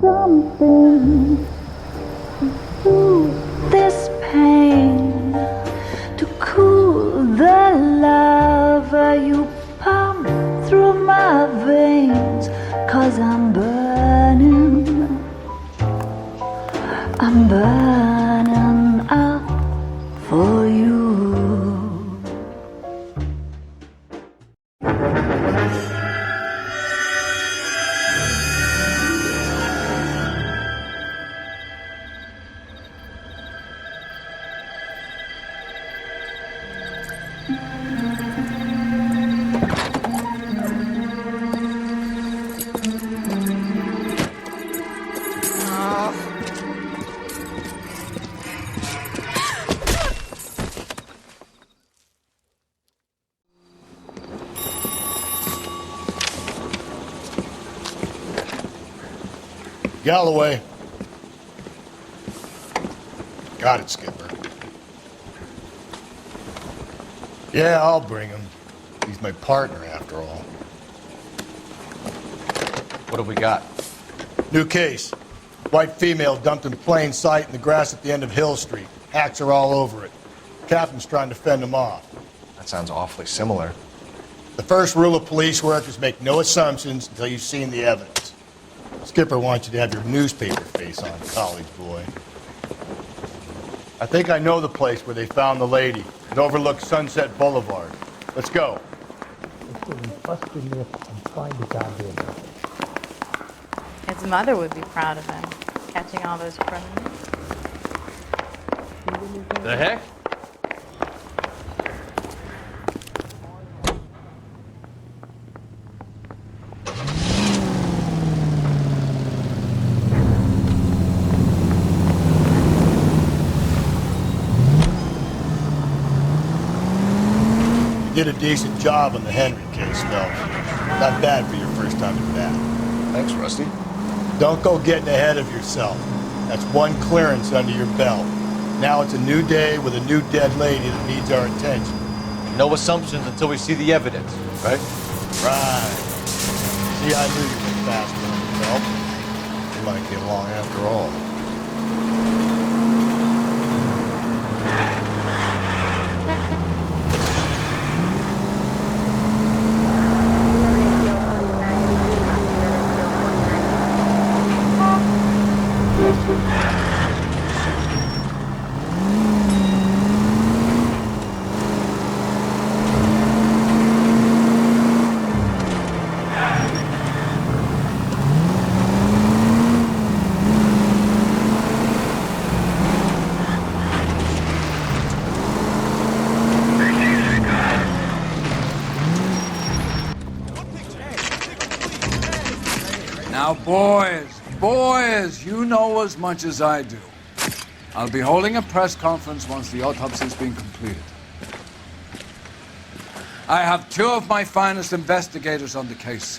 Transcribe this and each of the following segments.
something to soothe this pain, to cool the lava you pump through my veins, 'cause I'm burning up for you. Galloway. Got it, Skipper. Yeah, I'll bring him. He's my partner, after all. What have we got? New case. White female dumped in plain sight in the grass at the end of Hill Street. Hacks are all over it. Captain's trying to fend him off. That sounds awfully similar. The first rule of police work is make no assumptions until you've seen the evidence. Skipper wants you to have your newspaper face on, college boy. I think I know the place where they found the lady. It overlooks Sunset Boulevard. Let's go. His mother would be proud of him, catching all those criminals. The heck? You did a decent job on the Henry case, Phelps. Not bad for your first time at bat. Thanks, Rusty. Don't go getting ahead of yourself. That's one clearance under your belt. Now it's a new day with a new dead lady that needs our attention. No assumptions until we see the evidence, right? Right. See, I knew you were fast on yourself. You might get along after all. Now, boys, you know as much as I do. I'll be holding a press conference once the autopsy's been completed. I have two of my finest investigators on the case,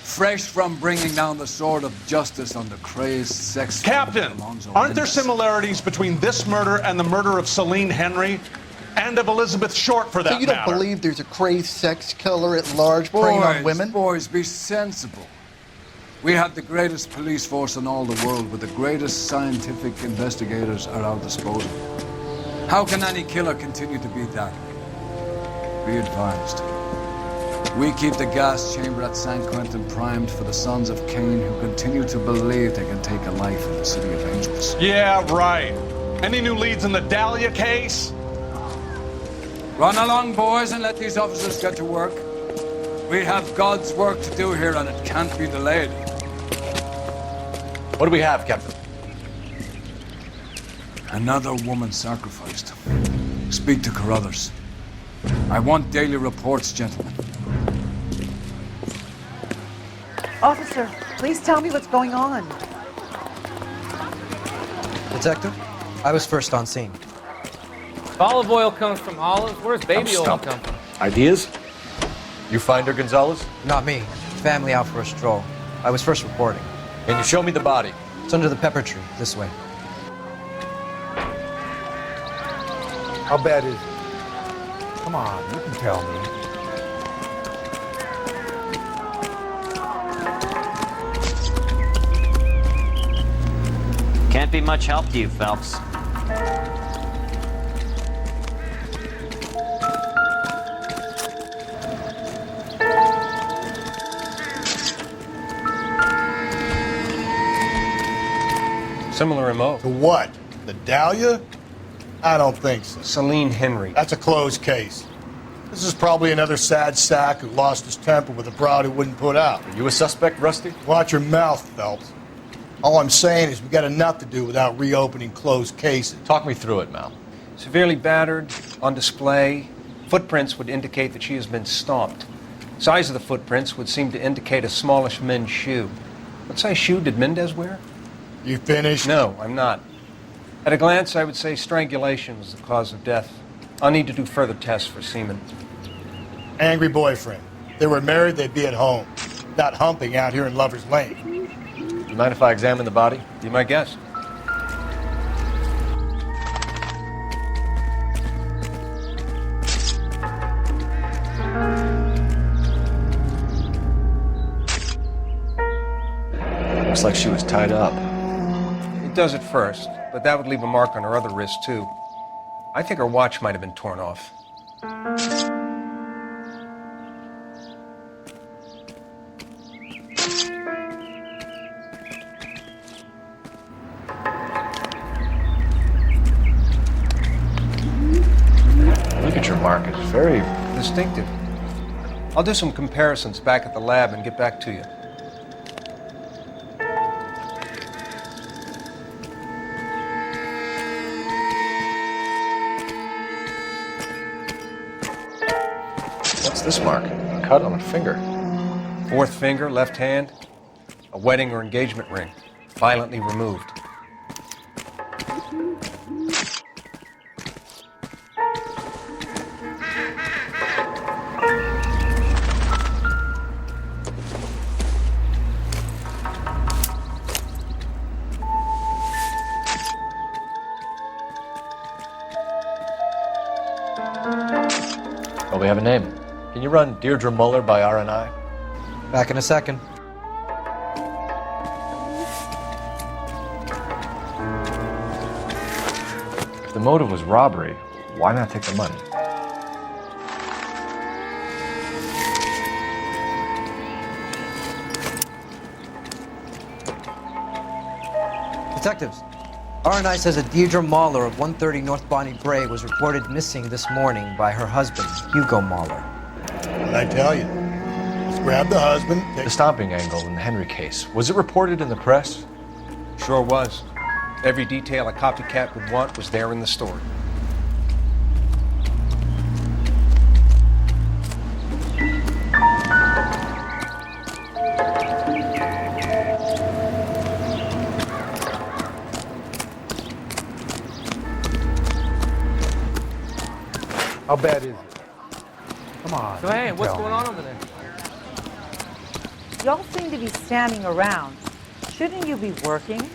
fresh from bringing down the sword of justice on the crazed sex... Captain, aren't there similarities between this murder and the murder of Celine Henry and of Elizabeth Short, for that matter? So you don't believe there's a crazed sex killer at large preying on women? Boys, be sensible. We have the greatest police force in all the world with the greatest scientific investigators at our disposal. How can any killer continue to be that? Be advised. We keep the gas chamber at San Quentin primed for the sons of Cain who continue to believe they can take a life in the City of Angels. Yeah, right. Any new leads in the Dahlia case? Run along, boys, and let these officers get to work. We have God's work to do here, and it can't be delayed. What do we have, Captain? Another woman sacrificed. Speak to Carruthers. I want daily reports, gentlemen. Officer, please tell me what's going on. Detective, I was first on scene. If olive oil comes from olives, where's baby oil come from? Ideas? You find her, Gonzalez? Not me. Family out for a stroll. I was first reporting. Can you show me the body? It's under the pepper tree, this way. How bad is it? Come on, you can tell me. be much help to you, Phelps. Similar MO. To what? The Dahlia? I don't think so. Celine Henry. That's a closed case. This is probably another sad sack who lost his temper with a broad who wouldn't put out. Are you a suspect, Rusty? Watch your mouth, Phelps. All I'm saying is we got enough to do without reopening closed cases. Talk me through it, Mal. Severely battered, on display. Footprints would indicate that she has been stomped. Size of the footprints would seem to indicate a smallish men's shoe. What size shoe did Mendez wear? You finished? No, I'm not. At a glance, I would say strangulation was the cause of death. I'll need to do further tests for semen. Angry boyfriend. If they were married, they'd be at home. Not humping out here in Lover's Lane. Do you mind if I examine the body? Be my guest. Looks like she was tied up. It does at first, but that would leave a mark on her other wrist, too. I think her watch might have been torn off. Look at your mark. It's very distinctive. I'll do some comparisons back at the lab and get back to you. What's this mark? A cut on a finger. Fourth finger, left hand, a wedding or engagement ring, violently removed. Well, we have a name. Can you run Deirdre Muller by RNI? Back in a second. If the motive was robbery, why not take the money? Detectives, RNI says that Deirdre Mahler of 130 North Bonnie Bray was reported missing this morning by her husband, Hugo Mahler. What'd I tell you? Let's grab the husband. The stomping angle in the Henry case, was it reported in the press? Sure was. Every detail a copycat would want was there in the story. How bad is it? Come on. So, hey, what's tell going me. on over there? Y'all seem to be standing around. Shouldn't you be working?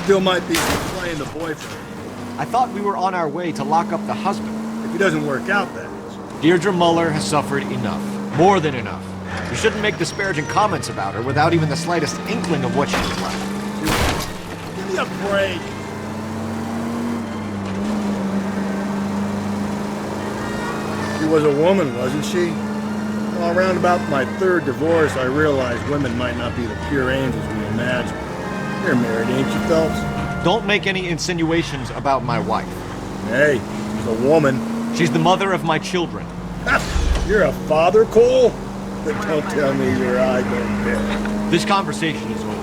Still might be playing the boyfriend. I thought we were on our way to lock up the husband. If he doesn't work out, that is. Deirdre Muller has suffered enough. More than enough. You shouldn't make disparaging comments about her without even the slightest inkling of what she's like. Give me a break. She was a woman, wasn't she? Well, around about my third divorce, I realized women might not be the pure angels we imagine. You're married, ain't you, Phelps? Don't make any insinuations about my wife. Hey, she's a woman. She's the mother of my children. You're a father, Cole? But don't tell me your eye don't fit. This conversation is over.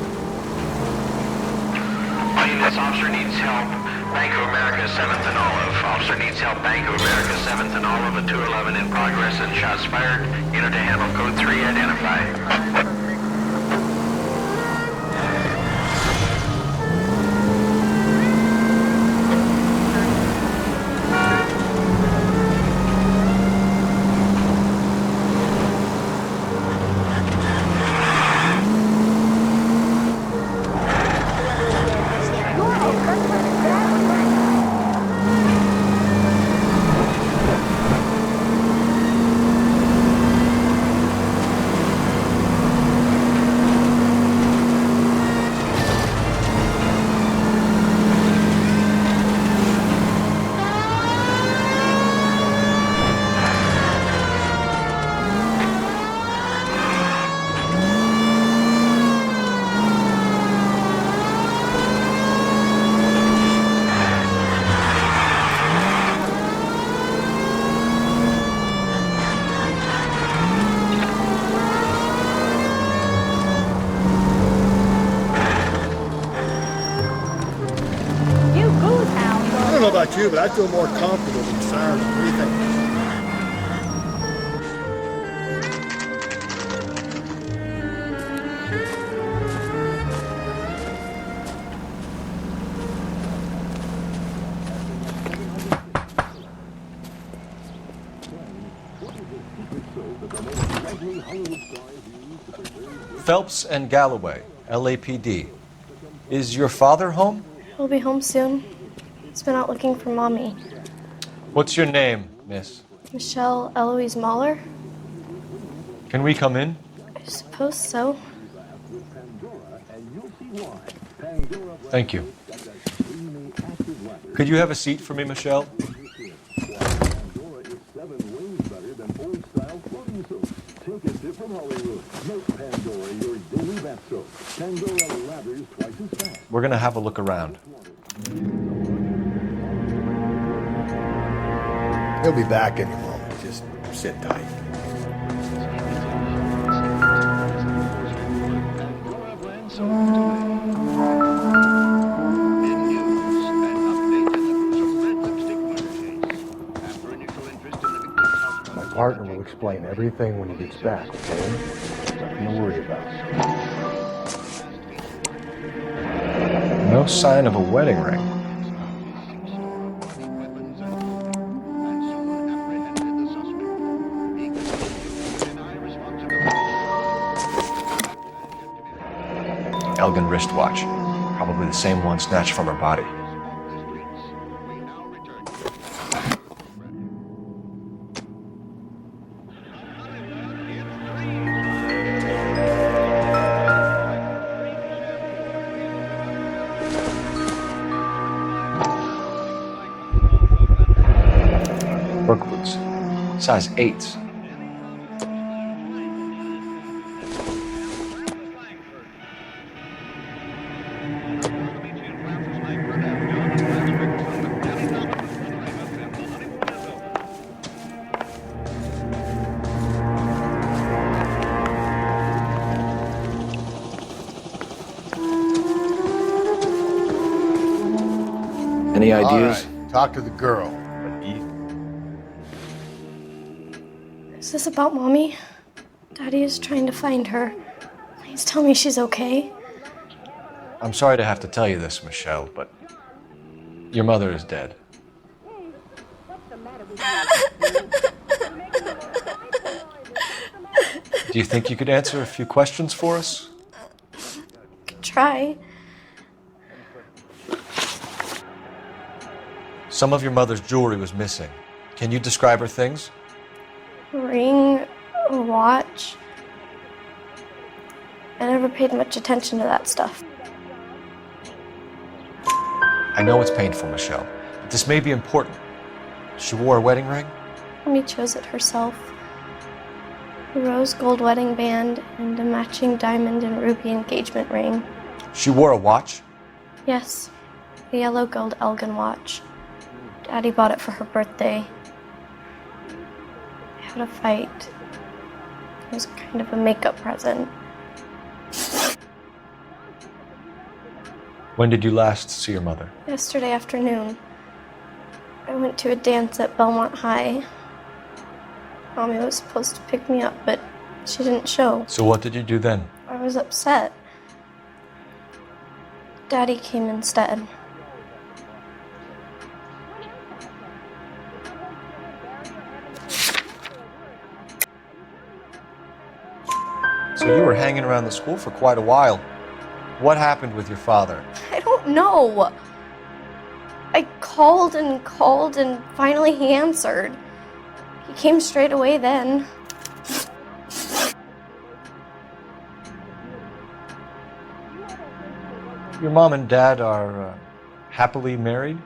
This officer needs help. Bank of America, 7th and Olive. Officer needs help. Bank of America, 7th and Olive, a 211 in progress and shots fired. Unit to handle code 3 identified. I don't know about you, but I feel more comfortable with the siren. What do you think? Phelps and Galloway, LAPD. Is your father home? He'll be home soon. He's been out looking for Mommy. What's your name, miss? Michelle Eloise Mahler? Can we come in? I suppose so. Thank you. Could you have a seat for me, Michelle? We're gonna have a look around. He'll be back any moment. Just sit tight. My partner will explain everything when he gets back, okay? Nothing to worry about. No sign of a wedding ring. Elgin wristwatch. Probably the same one snatched from her body. Work boots. Size 8s. Any ideas? All right. Talk to the girl. Is this about Mommy? Daddy is trying to find her. Please tell me she's okay. I'm sorry to have to tell you this, Michelle, but your mother is dead. Do you think you could answer a few questions for us? Could try. Some of your mother's jewelry was missing. Can you describe her things? A ring, a watch. I never paid much attention to that stuff. I know it's painful, Michelle, but this may be important. She wore a wedding ring? Mommy chose it herself. A rose gold wedding band and a matching diamond and ruby engagement ring. She wore a watch? Yes, a yellow gold Elgin watch. Daddy bought it for her birthday. We had a fight. It was kind of a makeup present. When did you last see your mother? Yesterday afternoon. I went to a dance at Belmont High. Mommy was supposed to pick me up, but she didn't show. So what did you do then? I was upset. Daddy came instead. So you were hanging around the school for quite a while. What happened with your father? I don't know. I called and called, and finally he answered. He came straight away then. Your mom and dad are happily married?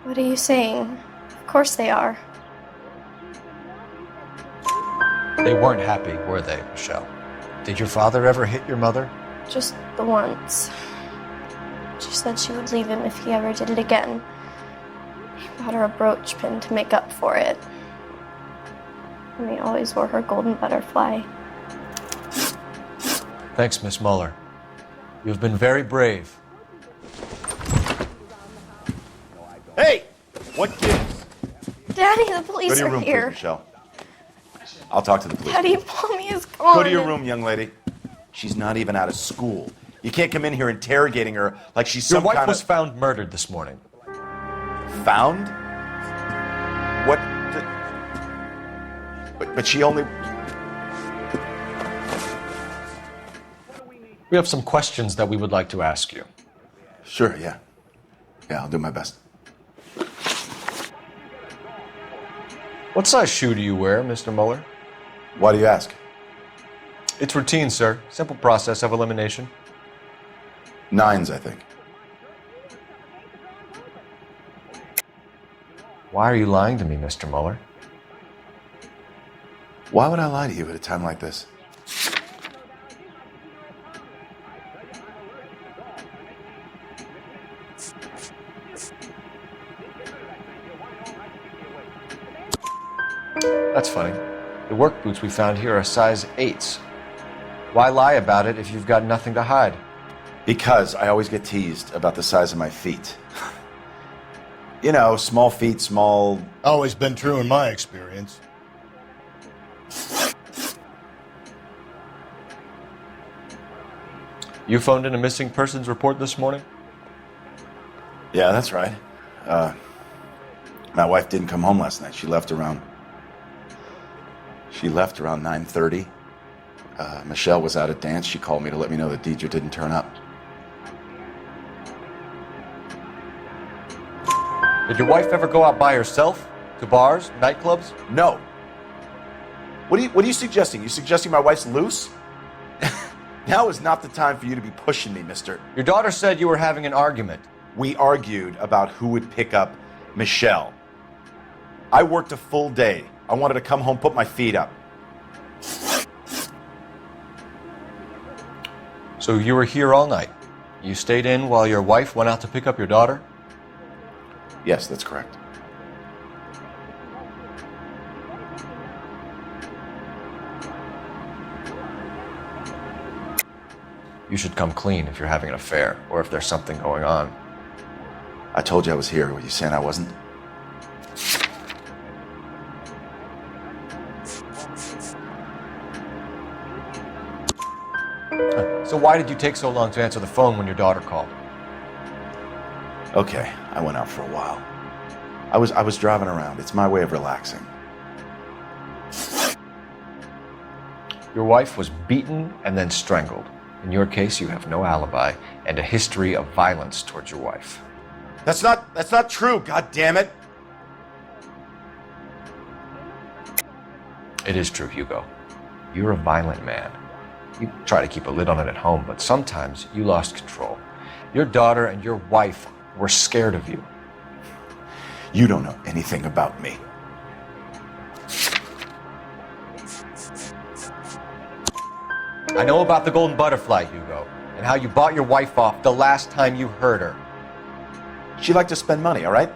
What are you saying? Of course they are. They weren't happy, were they, Michelle? Did your father ever hit your mother? Just the once. She said she would leave him if he ever did it again. He bought her a brooch pin to make up for it. And he always wore her golden butterfly. Thanks, Miss Muller. You've been very brave. Hey! What gives? Daddy, the police Go to your are room, here. please, Michelle. I'll talk to the police. Daddy, Mommy is gone. Go to your room, young lady. She's not even out of school. You can't come in here interrogating her like she's Your some wife kind was of... found murdered this morning. Found? What? But she only... We have some questions that we would like to ask you. Sure, yeah. Yeah, I'll do my best. What size shoe do you wear, Mr. Muller? Why do you ask? It's routine, sir. Simple process of elimination. 9s, I think. Why are you lying to me, Mr. Muller? Why would I lie to you at a time like this? That's funny. The work boots we found here are size 8s. Why lie about it if you've got nothing to hide? Because I always get teased about the size of my feet. You know, small feet, small... Always been true in my experience. You phoned in a missing persons report this morning? Yeah, that's right. My wife didn't come home last night. She left around 9:30. Michelle was out at dance. She called me to let me know that Deidre didn't turn up. Did your wife ever go out by herself? To bars, nightclubs? No. What are you suggesting? You suggesting my wife's loose? Now is not the time for you to be pushing me, mister. Your daughter said you were having an argument. We argued about who would pick up Michelle. I worked a full day. I wanted to come home, put my feet up. So you were here all night? You stayed in while your wife went out to pick up your daughter? Yes, that's correct. You should come clean if you're having an affair, or if there's something going on. I told you I was here. Were you saying I wasn't? So why did you take so long to answer the phone when your daughter called? Okay, I went out for a while. I was driving around. It's my way of relaxing. Your wife was beaten and then strangled. In your case, you have no alibi and a history of violence towards your wife. That's not true, God damn it. It is true, Hugo. You're a violent man. You try to keep a lid on it at home, but sometimes you lost control. Your daughter and your wife were scared of you. You don't know anything about me. I know about the golden butterfly, Hugo, and how you bought your wife off the last time you heard her. She liked to spend money, all right?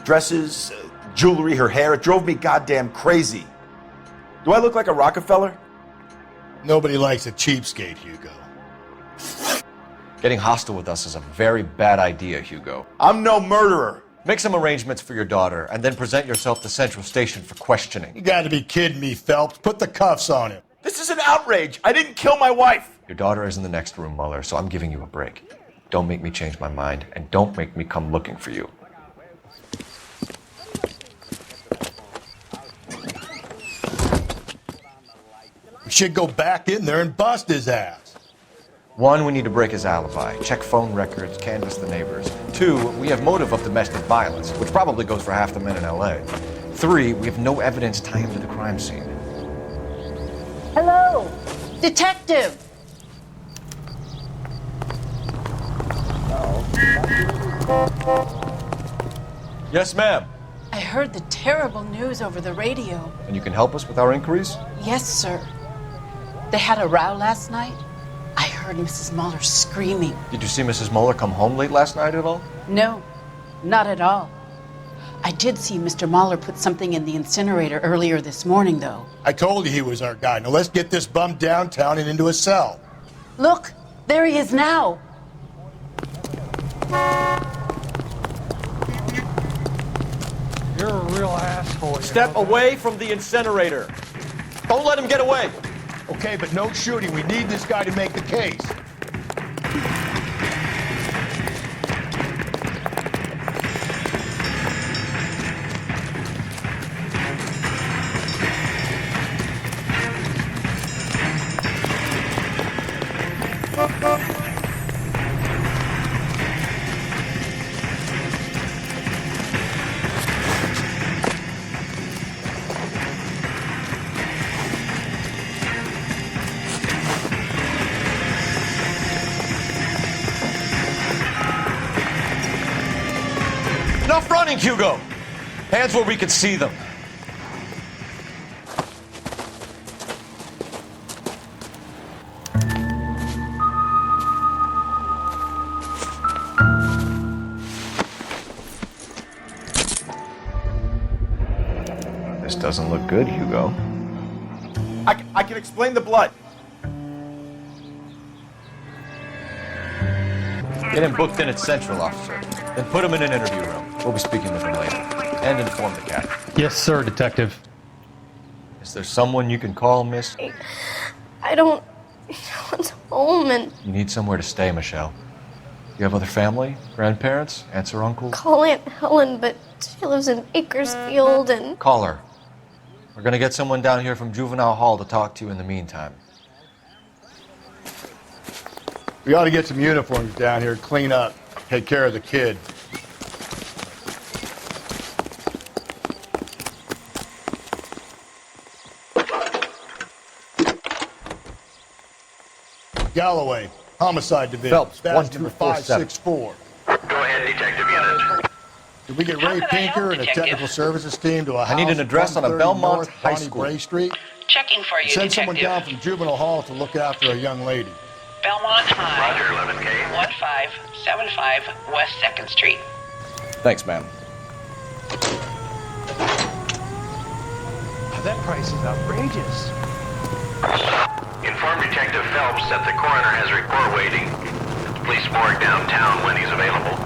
Dresses, jewelry, her hair. It drove me goddamn crazy. Do I look like a Rockefeller? Nobody likes a cheapskate, Hugo. Getting hostile with us is a very bad idea, Hugo. I'm no murderer. Make some arrangements for your daughter, and then present yourself to Central Station for questioning. You gotta be kidding me, Phelps. Put the cuffs on him. This is an outrage. I didn't kill my wife. Your daughter is in the next room, Mueller, so I'm giving you a break. Don't make me change my mind, and don't make me come looking for you. We should go back in there and bust his ass. 1, we need to break his alibi. Check phone records, canvass the neighbors. 2, we have motive of domestic violence, which probably goes for half the men in L.A. 3, we have no evidence tying him to the crime scene. Hello, detective. Yes, ma'am. I heard the terrible news over the radio. And you can help us with our inquiries? Yes, sir. They had a row last night. I heard Mrs. Mueller screaming. Did you see Mrs. Mueller come home late last night at all? No, not at all. I did see Mr. Mueller put something in the incinerator earlier this morning, though. I told you he was our guy. Now let's get this bum downtown and into a cell. Look, there he is now. You're a real asshole. Step away from the incinerator. Don't let him get away. Okay, but no shooting. We need this guy to make the case. Enough running, Hugo! Hands where we can see them. This doesn't look good, Hugo. I can explain the blood. Get him booked in at Central, officer. Then put him in an interview room. We'll be speaking with him later. And inform the cat. Yes, sir, detective. Is there someone you can call, miss? I don't want home and You need somewhere to stay, Michelle. You have other family? Grandparents? Aunts or uncles? call Aunt Helen, but she lives in Bakersfield and... Call her. We're gonna get someone down here from Juvenile Hall to talk to you in the meantime. We ought to get some uniforms down here, clean up, take care of the kid. Galloway, Homicide Division. Phelps, Badge number 1247. 564. Go ahead, Detective Unit. Did we get Ray Pinker and a technical services team to a house? I need an address on a 130 Belmont North High Bonnie School. Bray Street. Checking for you, Send detective. someone down from Juvenile Hall to look after a young lady. Belmont High. Roger, 11K. 1575 West 2nd Street. Thanks, ma'am. That price is outrageous. Inform Detective Phelps that the coroner has a report waiting at the police morgue downtown when he's available.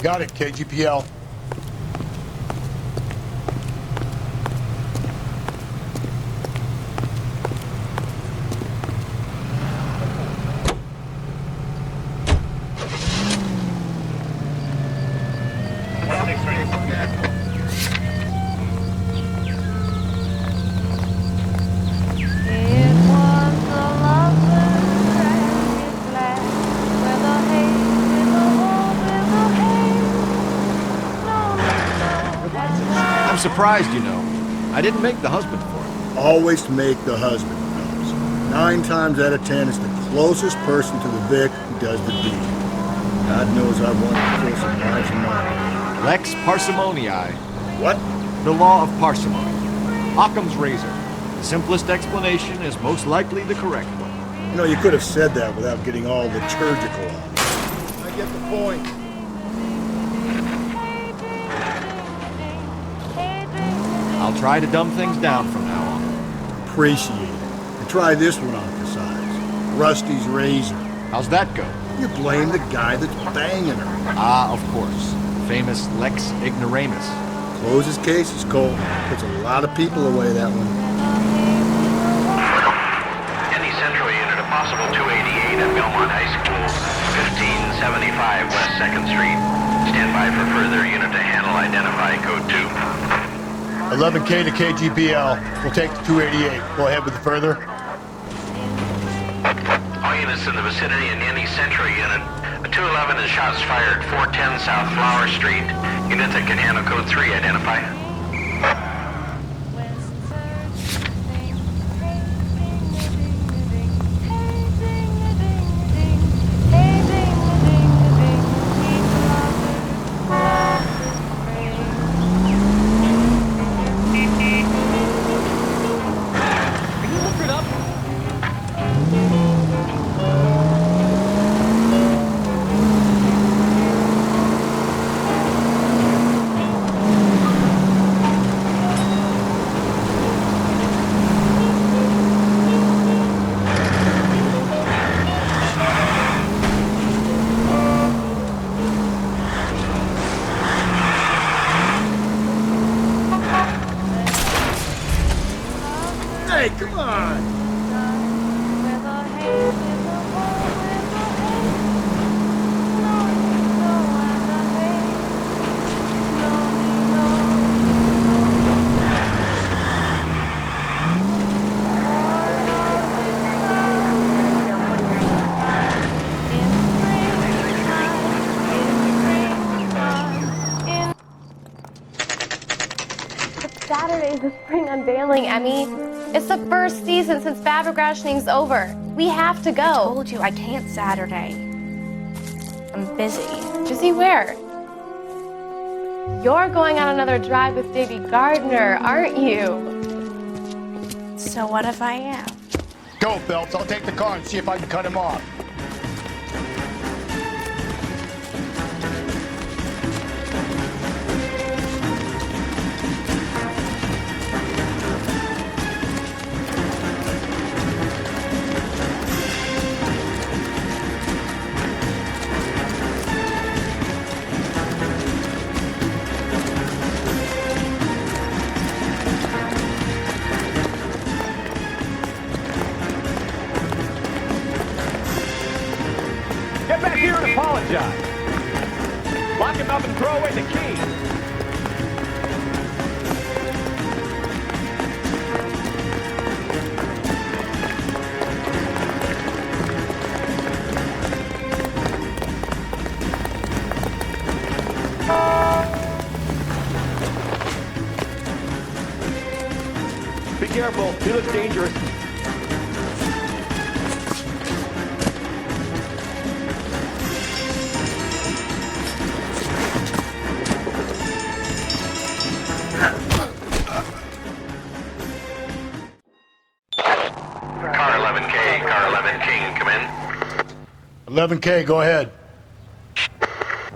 Got it, KGPL. I'm surprised, you know. I didn't make the husband for it. Always make the husband, fellas. 9 times out of 10, it's the closest person to the Vic who does the deed. God knows I wanted to kill some lives of mine. Lex parsimoniae. What? The law of parsimony. Occam's razor. The simplest explanation is most likely the correct one. You know, you could have said that without getting all liturgical on it. I get the point. I'll try to dumb things down from now on. Appreciate it. And try this one on for size. Rusty's razor. How's that go? You blame the guy that's banging her. Ah, of course. Famous Lex Ignoramus. Closes cases, Cole. Puts a lot of people away, that one. Any Central unit, a possible 288 at Belmont High School, 1575 West 2nd Street. Stand by for further unit to handle. Identify code 2. 11K to KGBL. We'll take the 288. Go ahead with the further. All units in the vicinity in any Central unit. A 211 is shots fired, 410 South Flower Street. Units that can handle code 3, identify. Hey, come on! Saturday's the spring unveiling, Emmy. It's the first season since fabric rationing's over. We have to go. I told you I can't Saturday. I'm busy. Busy where? You're going on another drive with Davy Gardner, aren't you? So what if I am? Go, Phelps. I'll take the car and see if I can cut him off. Get back here and apologize. Lock him up and throw away the key. Be careful. He looks dangerous. Car 11K, car 11 King, come in. 11K, go ahead.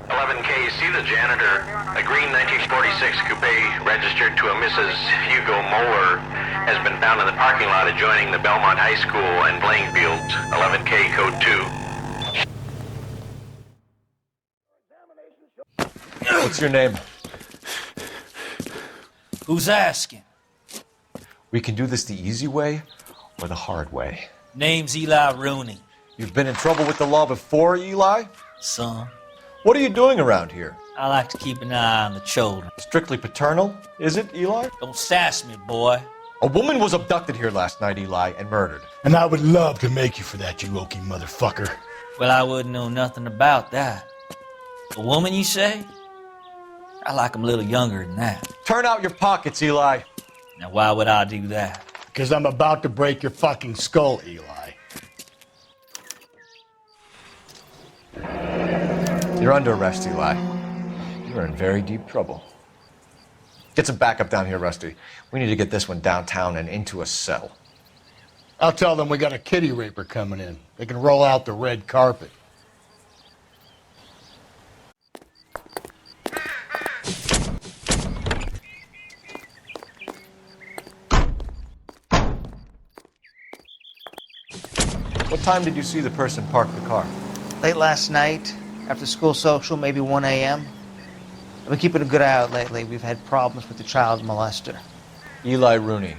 11K, see the janitor. A green 1946 coupe registered to a Mrs. Hugo Moeller has been found in the parking lot adjoining the Belmont High School and playing fields. 11K, code 2. What's your name? Who's asking? We can do this the easy way or the hard way. Name's Eli Rooney. You've been in trouble with the law before, Eli? Son, What are you doing around here? I like to keep an eye on the children. Strictly paternal, is it, Eli? Don't sass me, boy. A woman was abducted here last night, Eli, and murdered. And I would love to make you for that, you oaky motherfucker. Well, I wouldn't know nothing about that. A woman, you say? I like 'em a little younger than that. Turn out your pockets, Eli. Now, why would I do that? Because I'm about to break your fucking skull, Eli. You're under arrest, Eli. You're in very deep trouble. Get some backup down here, Rusty. We need to get this one downtown and into a cell. I'll tell them we got a kitty raper coming in. They can roll out the red carpet. What time did you see the person park the car? Late last night, after school social, maybe 1 a.m. I've been keeping a good eye out lately. We've had problems with the child molester. Eli Rooney.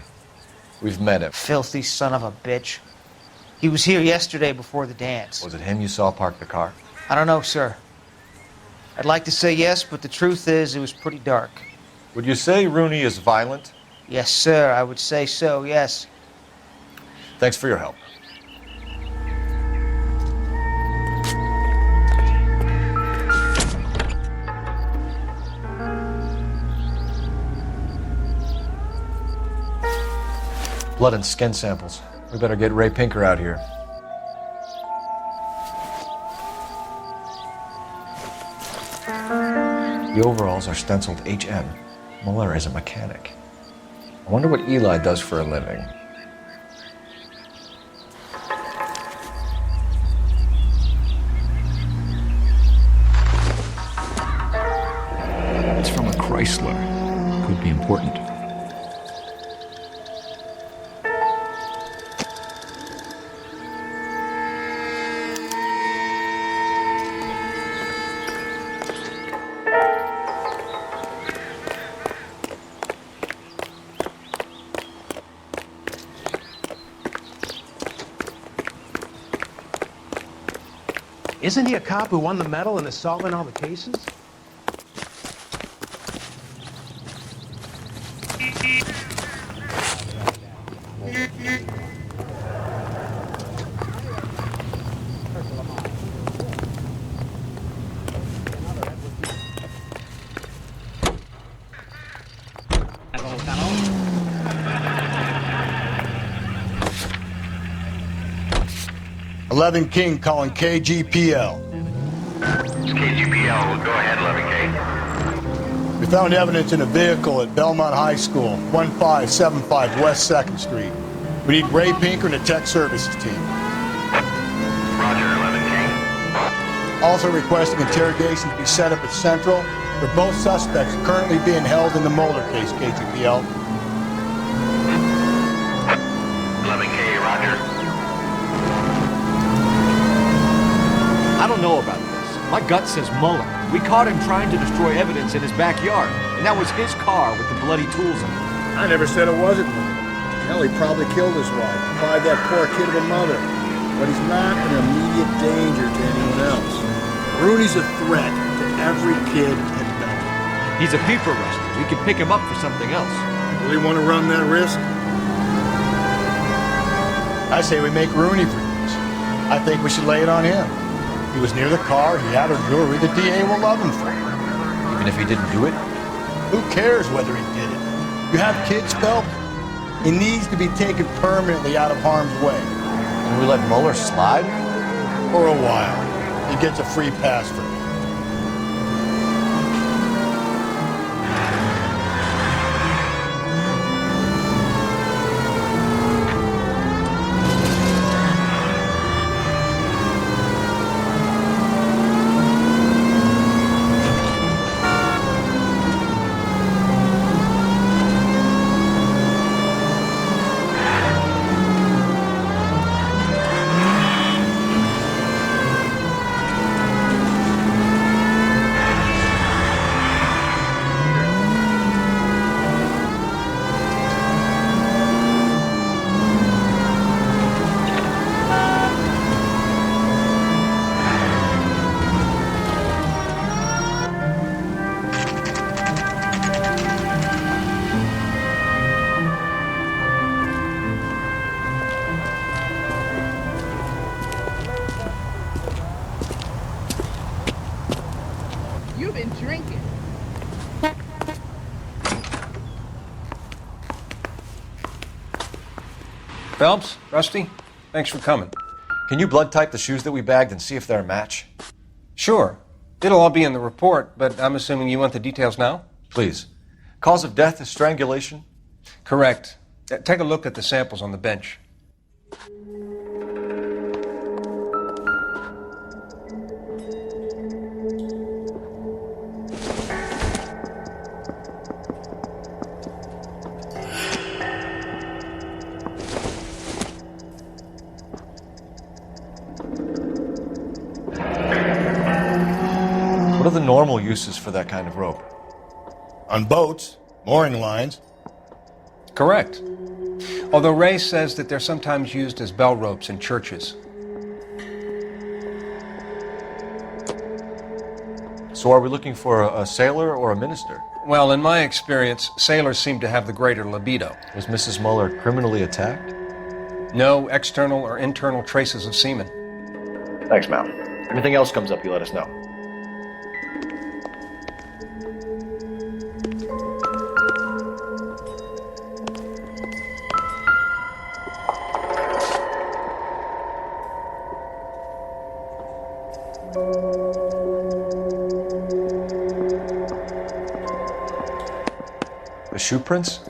We've met him. Filthy son of a bitch. He was here yesterday before the dance. Was it him you saw park the car? I don't know, sir. I'd like to say yes, but the truth is it was pretty dark. Would you say Rooney is violent? Yes, sir. I would say so, yes. Thanks for your help. Blood and skin samples. We better get Ray Pinker out here. The overalls are stenciled HM. Muller is a mechanic. I wonder what Eli does for a living. It's from a Chrysler. Could be important. Isn't he a cop who won the medal in solving all the cases? Eleven King calling KGPL. It's KGPL. Go ahead, 11K. We found evidence in a vehicle at Belmont High School, 1575 West 2nd Street. We need Ray Pinker and a tech services team. Roger, 11K. Also requesting interrogation to be set up at Central for both suspects currently being held in the Mulder case, KGPL. 11K, roger. I don't know about this. My gut says Muller. We caught him trying to destroy evidence in his backyard, and that was his car with the bloody tools in it. I never said it wasn't Muller. Hell, he probably killed his wife, deprived that poor kid of a mother. But he's not an immediate danger to anyone else. Rooney's a threat to every kid in Belmont. He's a peep arrester. We could pick him up for something else. Really want to run that risk? I say we make Rooney for this. I think we should lay it on him. He was near the car, he had her jewelry, the DA will love him for it. Even if he didn't do it? Who cares whether he did it? You have kids, Phelp? He needs to be taken permanently out of harm's way. And we let Muller slide? For a while. He gets a free pass for it. You've been drinking. Phelps, Rusty, thanks for coming. Can you blood type the shoes that we bagged and see if they're a match? Sure. It'll all be in the report, but I'm assuming you want the details now? Please. Cause of death is strangulation? Correct. Take a look at the samples on the bench. normal uses for that kind of rope? On boats, mooring lines. Correct. Although Ray says that they're sometimes used as bell ropes in churches. So are we looking for a sailor or a minister? Well, in my experience, sailors seem to have the greater libido. Was Mrs. Muller criminally attacked? No external or internal traces of semen. Thanks, Mal. Anything else comes up, you let us know. The shoe prints?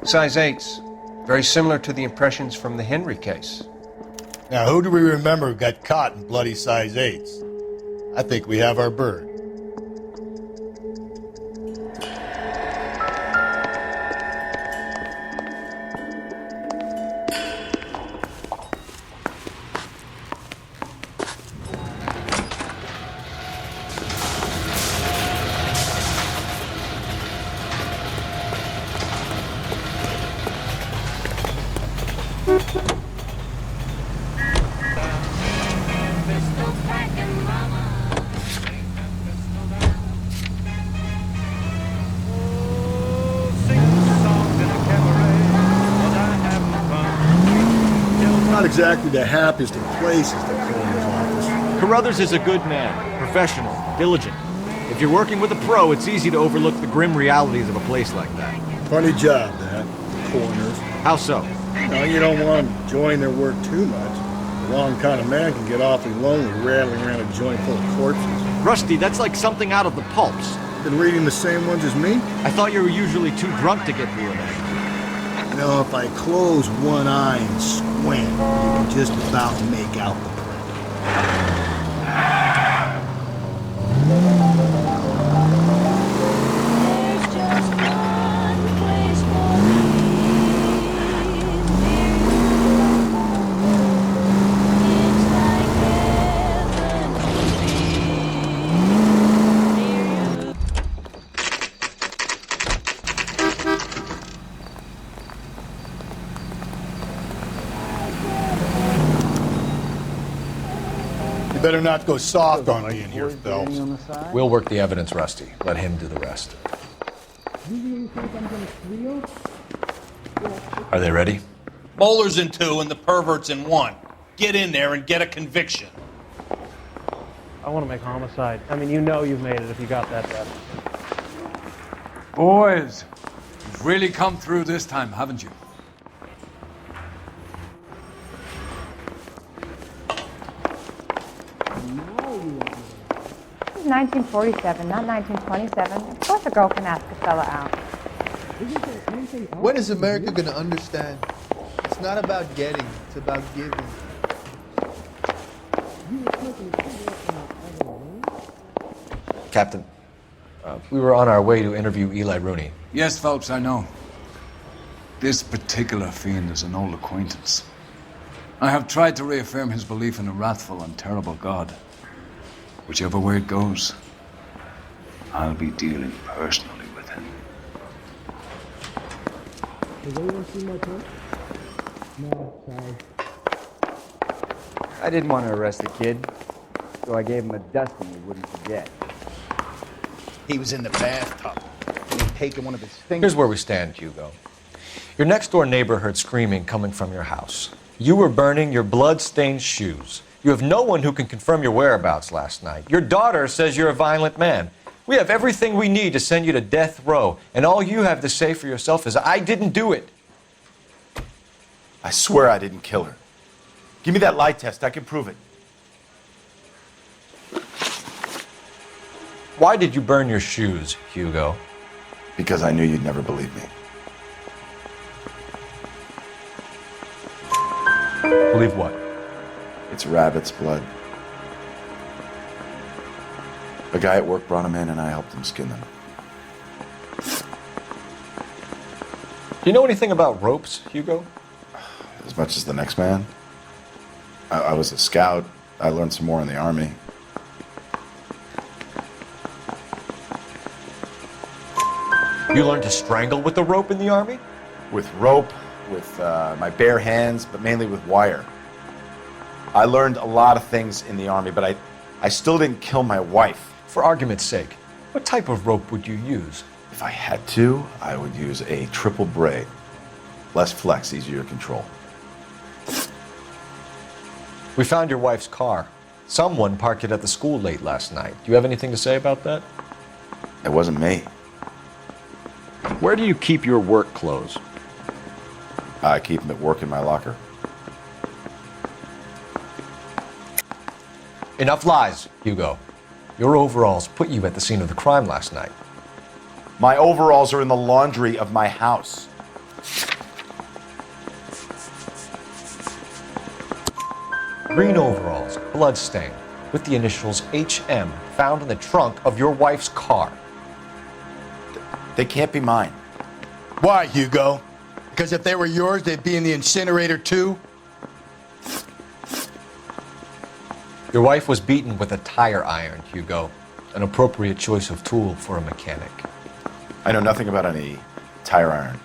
Size 8s. Very similar to the impressions from the Henry case. Now, who do we remember got caught in bloody size 8s? I think we have our bird. Not exactly the happiest of places, the coroner's office. Carruthers is a good man, professional, diligent. If you're working with a pro, it's easy to overlook the grim realities of a place like that. Funny job, that. Coroner's. How so? No, you don't want to enjoying their work too much. The wrong kind of man can get awfully lonely rattling around a joint full of corpses. Rusty, that's like something out of the pulps. Been reading the same ones as me? I thought you were usually too drunk to get through a magazine. You know, if I close one eye and squint, you can just about make out the print. You better not go soft on me in here, Phelps. We'll work the evidence, Rusty. Let him do the rest. Are they ready? Bowler's in 2 and the pervert's in 1. Get in there and get a conviction. I want to make homicide. I mean, you know you've made it if you got that better. Boys, you've really come through this time, haven't you? This is 1947, not 1927. Of course a girl can ask a fella out. When is America going to understand? It's not about getting, it's about giving. Captain, we were on our way to interview Eli Rooney. Yes, Phelps, I know. This particular fiend is an old acquaintance. I have tried to reaffirm his belief in a wrathful and terrible God. Whichever way it goes, I'll be dealing personally with him. Does anyone see my pen? No, sorry. I didn't want to arrest the kid, so I gave him a dusting he wouldn't forget. He was in the bathtub. And he'd taken one of his fingers. Here's where we stand, Hugo. Your next-door neighbor heard screaming coming from your house. You were burning your blood-stained shoes. You have no one who can confirm your whereabouts last night. Your daughter says you're a violent man. We have everything we need to send you to death row, and all you have to say for yourself is, I didn't do it. I swear I didn't kill her. Give me that lie test. I can prove it. Why did you burn your shoes, Hugo? Because I knew you'd never believe me. Believe what? It's rabbit's blood. A guy at work brought him in and I helped him skin them. Do you know anything about ropes, Hugo? As much as the next man. I was a scout. I learned some more in the army. You learned to strangle with the rope in the Army? With rope, with my bare hands, but mainly with wire. I learned a lot of things in the Army, but I still didn't kill my wife. For argument's sake, what type of rope would you use? If I had to, I would use a triple braid. Less flex, easier to control. We found your wife's car. Someone parked it at the school late last night. Do you have anything to say about that? It wasn't me. Where do you keep your work clothes? I keep them at work in my locker. Enough lies, Hugo. Your overalls put you at the scene of the crime last night. My overalls are in the laundry of my house. Green overalls, bloodstained, with the initials HM found in the trunk of your wife's car. They can't be mine. Why, Hugo? Because if they were yours, they'd be in the incinerator too? Your wife was beaten with a tire iron, Hugo. An appropriate choice of tool for a mechanic. I know nothing about any tire iron.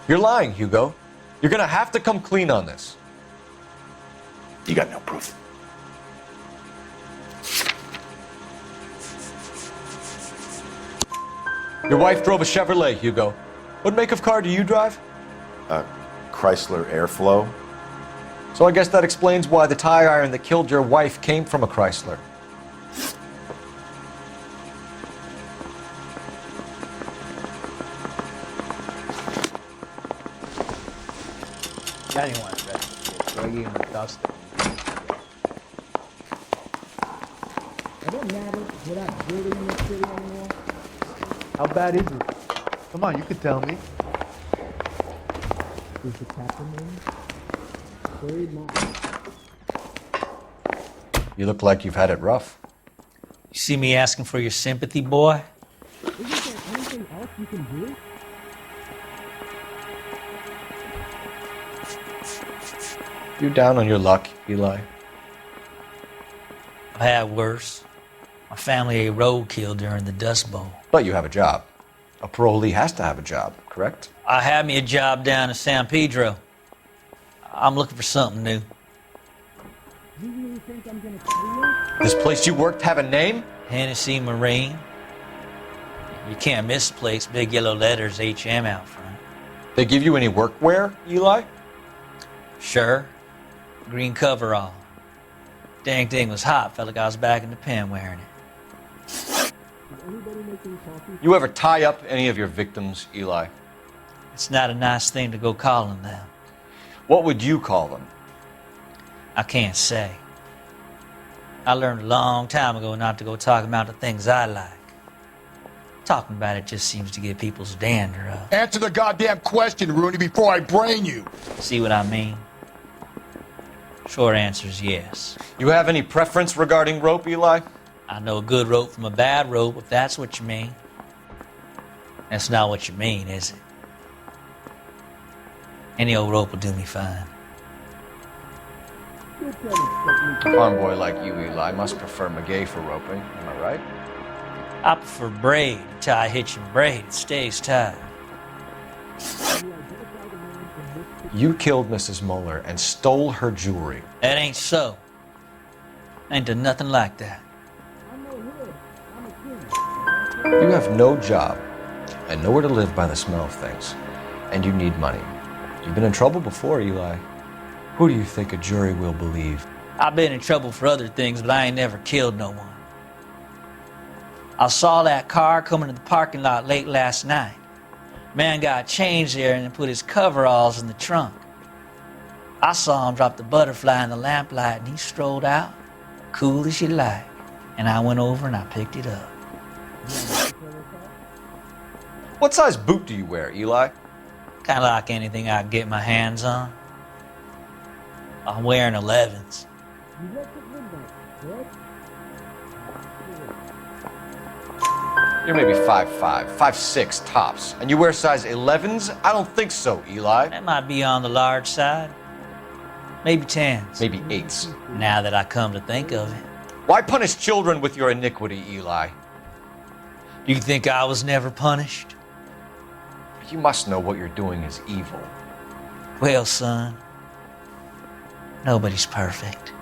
You're lying, Hugo. You're gonna have to come clean on this. You got no proof. Your wife drove a Chevrolet, Hugo. What make of car do you drive? A Chrysler Airflow. So I guess that explains why the tire iron that killed your wife came from a Chrysler. Anyone throw you in the dust. How bad is it? Come on, you can tell me. Is the captain there? Very nice. You look like you've had it rough. You see me asking for your sympathy, boy? Isn't there anything else you can do? You down on your luck, Eli? I've had worse. My family ate roadkill during the Dust Bowl. But you have a job. A parolee has to have a job, correct? I had me a job down in San Pedro. I'm looking for something new. You really think I'm gonna clear? This place you worked have a name? Hennessy Marine. You can't miss the place. Big yellow letters, HM out front. They give you any workwear, Eli? Sure. Green coverall. Dang thing was hot. Felt like I was back in the pen wearing it. Is anybody making coffee? You ever tie up any of your victims, Eli? It's not a nice thing to go calling them. What would you call them? I can't say. I learned a long time ago not to go talking about the things I like. Talking about it just seems to get people's dander up. Answer the goddamn question, Rooney, before I brain you. See what I mean? Short answer is yes. You have any preference regarding rope, Eli? I know a good rope from a bad rope, if that's what you mean. That's not what you mean, is it? Any old rope will do me fine. A farm boy like you, Eli, must prefer McGay for roping. Am I right? I prefer braid. You tie a hitch and braid, it stays tied. You killed Mrs. Muller and stole her jewelry. That ain't so. I ain't done nothing like that. You have no job and nowhere to live by the smell of things. And you need money. You've been in trouble before, Eli. Who do you think a jury will believe? I've been in trouble for other things, but I ain't never killed no one. I saw that car coming to the parking lot late last night. Man got changed there and then put his coveralls in the trunk. I saw him drop the butterfly in the lamplight and he strolled out, cool as you like. And I went over and I picked it up. What size boot do you wear, Eli? Kind of like anything I can get my hands on. I'm wearing 11s. You left at midnight, correct? You're maybe 5'5", 5'6", tops. And you wear size 11s? I don't think so, Eli. That might be on the large side. Maybe 10s. Maybe 8s. Now that I come to think of it. Why punish children with your iniquity, Eli? Do you think I was never punished? You must know what you're doing is evil. Well, son, nobody's perfect.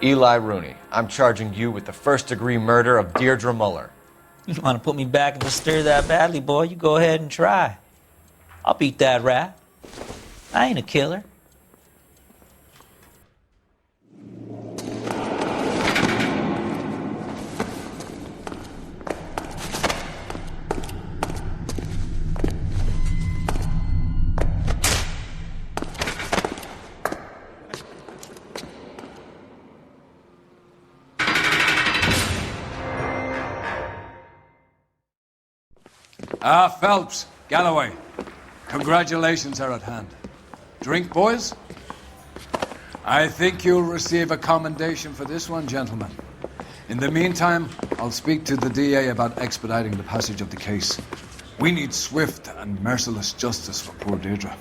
Eli Rooney, I'm charging you with the first-degree murder of Deirdre Muller. You want to put me back in the stir that badly, boy? You go ahead and try. I'll beat that rap. I ain't a killer. Phelps, Galloway, congratulations are at hand. Drink, boys? I think you'll receive a commendation for this one, gentlemen. In the meantime, I'll speak to the DA about expediting the passage of the case. We need swift and merciless justice for poor Deirdre.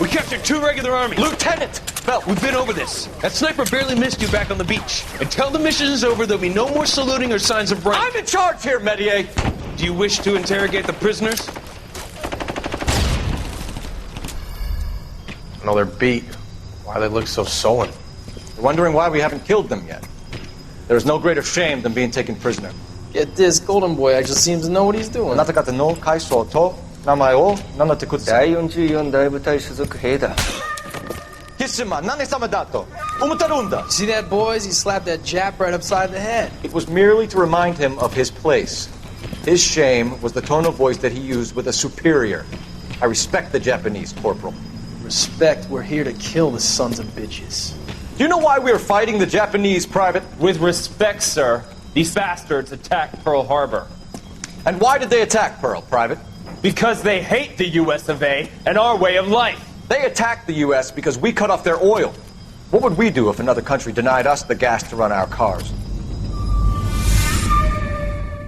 We captured 2 regular army. Lieutenant! Belt, we've been over this. That sniper barely missed you back on the beach. Until the mission is over, there'll be no more saluting or signs of rank. I'm in charge here, Medier! Do you wish to interrogate the prisoners? No, they're beat. Why they look so sullen? You're wondering why we haven't killed them yet. There is no greater shame than being taken prisoner. Get this, Golden Boy actually seems to know what he's doing. See that, boys? He slapped that Jap right upside the head. It was merely to remind him of his place. His shame was the tone of voice that he used with a superior. I respect the Japanese, Corporal. Respect, we're here to kill the sons of bitches. Do you know why we are fighting the Japanese, Private? With respect, sir, these bastards attacked Pearl Harbor. And why did they attack Pearl, Private? Because they hate the US of A and our way of life. They attacked the US because we cut off their oil. What would we do if another country denied us the gas to run our cars?